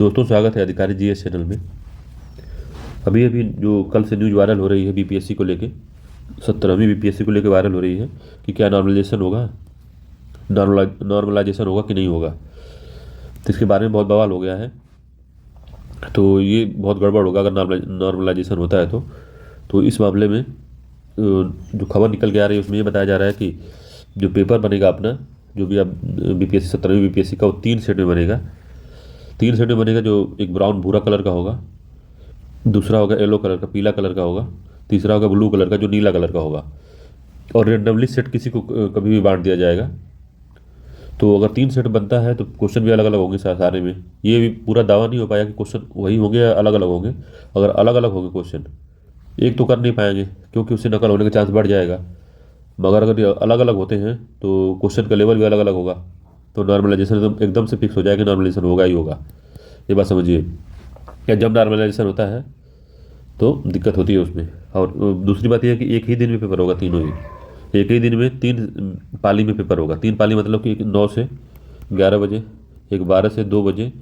दोस्तों, स्वागत है अधिकारी जीएस चैनल में। अभी अभी जो कल से न्यूज़ वायरल हो रही है बीपीएससी को लेके, 17वीं बीपीएससी को लेके वायरल हो रही है कि क्या नॉर्मलाइजेशन होगा, नॉर्मलाइजेशन होगा कि नहीं होगा। तो इसके बारे में बहुत बवाल हो गया है। तो ये बहुत गड़बड़ होगा अगर नॉर्मलाइजेशन होता है तो इस मामले में जो खबर निकल के आ रही है उसमें ये बताया जा रहा है कि जो पेपर बनेगा अपना, जो भी अब बीपीएससी 17वीं बीपीएससी का, वो 3 सेट में बनेगा। 3 सेट में बनेगा। जो एक ब्राउन भूरा कलर का होगा, दूसरा होगा येलो कलर का, पीला कलर का होगा, तीसरा होगा ब्लू कलर का जो नीला कलर का होगा। और रेंडमली सेट किसी को कभी भी बांट दिया जाएगा। तो अगर 3 सेट बनता है तो क्वेश्चन भी अलग अलग होंगे सारे में। ये भी पूरा दावा नहीं हो पाया कि क्वेश्चन वही होंगे या अलग अलग होंगे। अगर अलग अलग होंगे क्वेश्चन, एक तो कर नहीं पाएंगे क्योंकि उससे नकल होने का चांस बढ़ जाएगा। मगर अगर ये अलग अलग होते हैं तो क्वेश्चन का लेवल भी अलग अलग होगा। तो नॉर्मलाइजेशन एकदम से फिक्स हो जाएगा, नॉर्मलाइजेशन होगा ही होगा। ये बात समझिए। या जब नॉर्मलाइजेशन होता है तो दिक्कत होती है उसमें। और दूसरी बात यह है कि एक ही दिन में पेपर होगा, तीनों ही एक ही दिन में 3 पाली में पेपर होगा। 3 पाली मतलब कि एक 9 से 11 बजे, एक 12 से 2 बजे,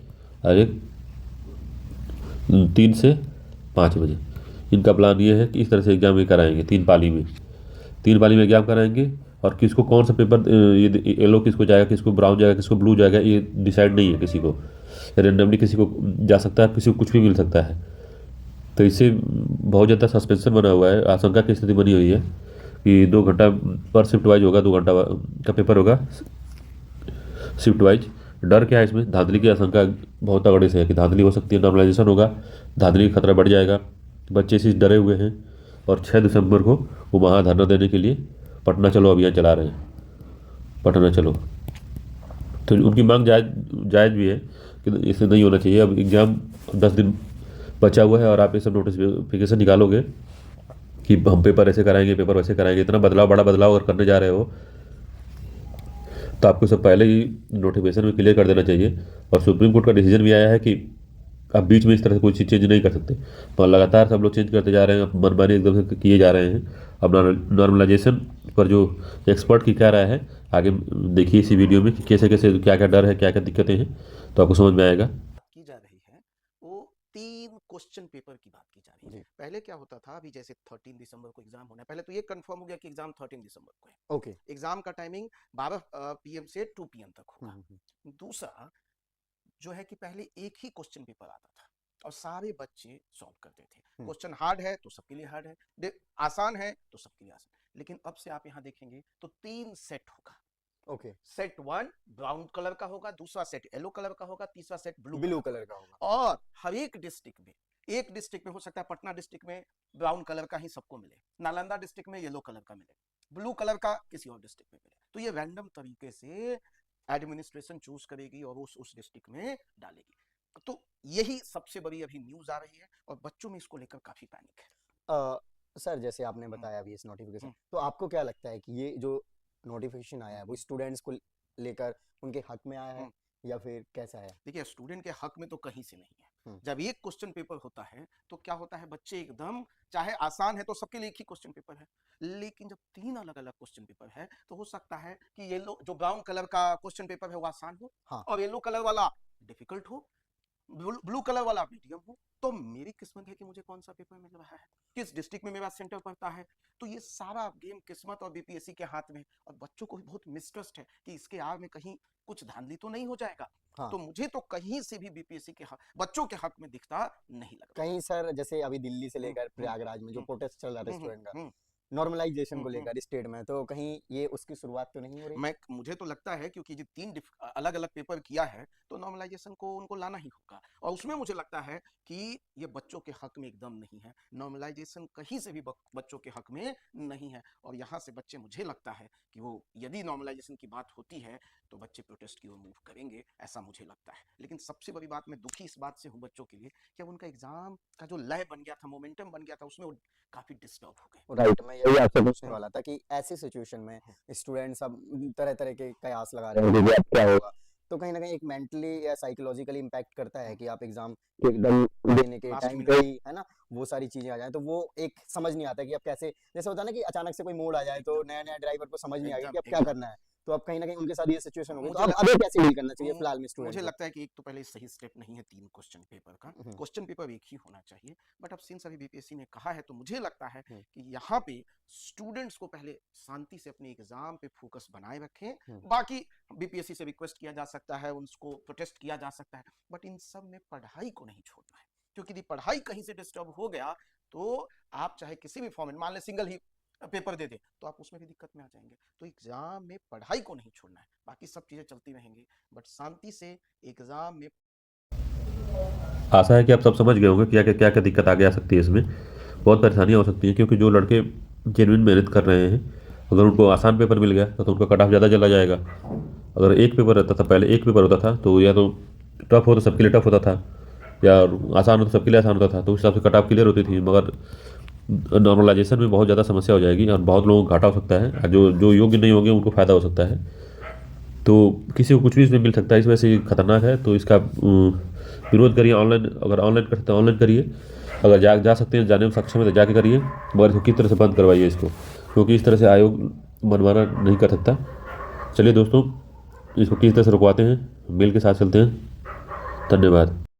और एक 3 से 5 बजे। इनका प्लान ये है कि इस तरह से एग्ज़ाम ये कराएंगे 3 पाली में। 3 पाली में एग्ज़ाम कराएंगे। और किसको कौन सा पेपर, ये येलो किसको जाएगा, किसको ब्राउन जाएगा, किसको ब्लू जाएगा, ये डिसाइड नहीं है किसी को। रेंडमली किसी को जा सकता है, किसी को कुछ भी मिल सकता है। तो इससे बहुत ज़्यादा सस्पेंशन बना हुआ है, आशंका की स्थिति बनी हुई है कि 2 घंटा पर शिफ्ट वाइज होगा, 2 घंटा का पेपर होगा शिफ्ट वाइज। डर क्या है इसमें? धांधली की आशंका बहुत तगड़े से है कि धांधली हो सकती है, नॉर्मलाइजेशन होगा, धांधली का खतरा बढ़ जाएगा। बच्चे इसी से डरे हुए हैं और 6 दिसंबर को वो वहाँ धरना देने के लिए पटना चलो अभियान चला रहे हैं। पटना चलो। तो उनकी मांग जायज़ भी है कि इसे नहीं होना चाहिए। अब एग्ज़ाम 10 दिन बचा हुआ है और आप ये सब नोटिफिकेशन निकालोगे कि हम पेपर ऐसे कराएंगे, पेपर वैसे कराएंगे, इतना बदलाव, बड़ा बदलाव अगर करने जा रहे हो तो आपको सब पहले ही नोटिफिकेशन में क्लियर कर देना चाहिए। और सुप्रीम कोर्ट का डिसीजन भी आया है कि आप बीच में इस तरह से कोई चीज़ चेंज नहीं कर सकते। तो लगातार सब लोग चेंज करते जा रहे हैं, मनमानी एकदम से किए जा रहे हैं। अब नॉर्मलाइजेशन पर जो एक्सपर्ट की क्या राय है, आगे देखिए इसी वीडियो में कि कैसे कैसे, क्या क्या डर है, क्या क्या दिक्कतें हैं, तो आपको समझ में आएगा। की जा रही है वो 3 क्वेश्चन पेपर की बात की जा रही है। पहले क्या होता था, अभी जैसे 13 दिसंबर को एग्जाम होना है, पहले तो ये कंफर्म हो गया कि एग्जाम 13 दिसंबर को है। ओके। एग्जाम का टाइमिंग 12 पीएम से 2 पीएम तक होगा। दूसरा जो है कि पहले एक ही क्वेश्चन पेपर आता था और सारे बच्चे सॉल्व करते थे। क्वेश्चन हार्ड है तो सबके लिए हार्ड है, आसान है तो सबके लिए आसान। लेकिन अब से आप यहाँ देखेंगे तो 3 सेट होगा। ओके। सेट 1 ब्राउन कलर का होगा, दूसरा सेट येलो कलर का होगा, तीसरा सेट ब्लू कलर का होगा। और हर एक डिस्ट्रिक्ट में, एक डिस्ट्रिक्ट में हो सकता है पटना डिस्ट्रिक्ट में ब्राउन कलर का ही सबको मिले, नालंदा डिस्ट्रिक्ट में येलो कलर का मिले, ब्लू कलर का किसी और डिस्ट्रिक्ट में मिले। तो ये रैंडम तरीके से एडमिनिस्ट्रेशन चूज करेगी और उस डिस्ट्रिक्ट में डालेगी। तो यही सबसे बड़ी अभी न्यूज आ रही है और बच्चों में इसको लेकर काफी पैनिक है। सर, जैसे आपने बताया अभी इस नोटिफिकेशन, तो आपको क्या लगता है कि ये जो नोटिफिकेशन आया है वो स्टूडेंट्स को लेकर उनके हक में आया है या फिर कैसा है? देखिए, स्टूडेंट के हक में तो कहीं से नहीं है। जब एक क्वेश्चन पेपर होता है तो क्या होता है, बच्चे एकदम, चाहे आसान है तो सबके लिए एक ही क्वेश्चन पेपर है, लेकिन जब 3 अलग अलग क्वेश्चन पेपर है तो हो सकता है कि येलो जो ब्राउन कलर का क्वेश्चन पेपर है वो आसान हो, हाँ। और येलो कलर वाला डिफिकल्ट हो, ब्लू कलर वाला मीडियम हो। तो मेरी किस्मत है कि मुझे कौन सा पेपर मिल रहा है, किस डिस्ट्रिक्ट में मेरा सेंटर पड़ता है। तो ये सारा गेम किस्मत और बीपीएससी के हाथ में। और बच्चों को भी बहुत मिसट्रस्ट है कि इसके आड़ में कहीं कुछ धांधली तो नहीं हो जाएगा। हाँ। तो मुझे तो कहीं से भी बीपीएससी के बच्चों के हक में दिखता नहीं लग रहा। कहीं सर, जैसे अभी दिल्ली से लेकर प्रयागराज में जो प्रोटेस्ट चल रहा है स्टूडेंट का नॉर्मलाइजेशन को लेकर स्टेट में, तो कहीं ये उसकी शुरुआत तो नहीं हो रही? मुझे तो लगता है क्योंकि जो 3 अलग अलग पेपर किया है तो नॉर्मलाइजेशन को उनको लाना ही होगा। और उसमें मुझे लगता है कि ये बच्चों के हक में एकदम नहीं है। नॉर्मलाइजेशन कहीं से भी बच्चों के हक में नहीं है। और यहाँ से बच्चे, मुझे लगता है कि वो, यदि नॉर्मलाइजेशन की बात होती है तो बच्चे प्रोटेस्ट की ओर मूव करेंगे, ऐसा मुझे लगता है। लेकिन सबसे बड़ी बात, मैं दुखी इस बात से हूँ बच्चों के लिए कि उनका एग्जाम का जो लय बन गया था, मोमेंटम बन गया था, उसमें वो काफी डिस्टर्ब हो गए। राइट, मैं यही आपसे पूछने वाला था कि ऐसी सिचुएशन में स्टूडेंट्स अब तरह तरह के कयास लगा रहे हैं कि अब क्या होगा, तो कहीं ना कहीं एक मेंटली या साइकोलॉजिकली इम्पैक्ट करता है कि आप एग्जाम एकदम देने के टाइम पे ही, है ना, वो सारी चीजें आ जाए तो वो एक समझ नहीं आता कि अब कैसे, जैसे होता है ना कि अचानक से कोई मोड़ आ जाए तो नया नया ड्राइवर को समझ नहीं आएगा कि अब क्या करना है। तो अब कहीं ना कहीं उनके साथ ये सिचुएशन हो गई, तो मुझे अब अभी कैसे डील करना चाहिए फिलहाल में स्टूडेंट मुझे को? लगता है कि एक तो पहले सही स्टेप नहीं है 3 क्वेश्चन पेपर का। हम्म, क्वेश्चन पेपर एक ही होना चाहिए। बट अब सिंस अभी बीपीएससी ने कहा है तो मुझे लगता है हम्म, कि यहाँ पे स्टूडेंट्स को पहले शांति से अपने एग्जाम पे फोकस बनाए रखें। हम्म, बाकी बीपीएससी से रिक्वेस्ट किया जा सकता है, उनको प्रोटेस्ट किया जा सकता है, बट इन सब में पढ़ाई को नहीं छोड़ना है। क्योंकि यदि पढ़ाई कहीं से डिस्टर्ब हो गया तो आप चाहे किसी भी फॉर्म में, मान लें सिंगल ही पेपर दे दे, तो आप उसमें भी दिक्कत में आ जाएंगे। तो एग्जाम में पढ़ाई को नहीं छोड़ना है, बाकी सब चीजें चलती रहेंगी, बट शांति से एग्जाम में। आशा है कि आप सब समझ गए होंगे क्या क्या क्या क्या दिक्कत आगे आ सकती है इसमें। बहुत परेशानियाँ हो सकती हैं क्योंकि जो लड़के जेन्युइन मेहनत कर रहे हैं, अगर उनको आसान पेपर मिल गया तो उनका कट ऑफ ज़्यादा चला जाएगा। अगर एक पेपर रहता था, पहले एक पेपर होता था तो या तो टफ हो तो सबके लिए टफ होता था, या आसान हो तो सबके लिए आसान होता था, तो उस हिसाब से कट ऑफ क्लियर होती थी। मगर नॉर्मलाइजेशन में बहुत ज़्यादा समस्या हो जाएगी और बहुत लोगों को घाटा हो सकता है, और जो जो योग्य नहीं होंगे उनको फ़ायदा हो सकता है। तो किसी को कुछ भी इसमें मिल सकता है, इस वजह से ये खतरनाक है। तो इसका विरोध करिए। ऑनलाइन, अगर ऑनलाइन कर सकते हैं ऑनलाइन करिए, अगर जा सकते हैं, जाने में सक्षम है तो जाके करिए, मगर इसको किस तरह से बंद करवाइए इसको, क्योंकि इस तरह से आयोग मनमाना नहीं कर सकता। चलिए दोस्तों, इसको किस तरह से रुकवाते हैं, मिल के साथ चलते हैं। धन्यवाद।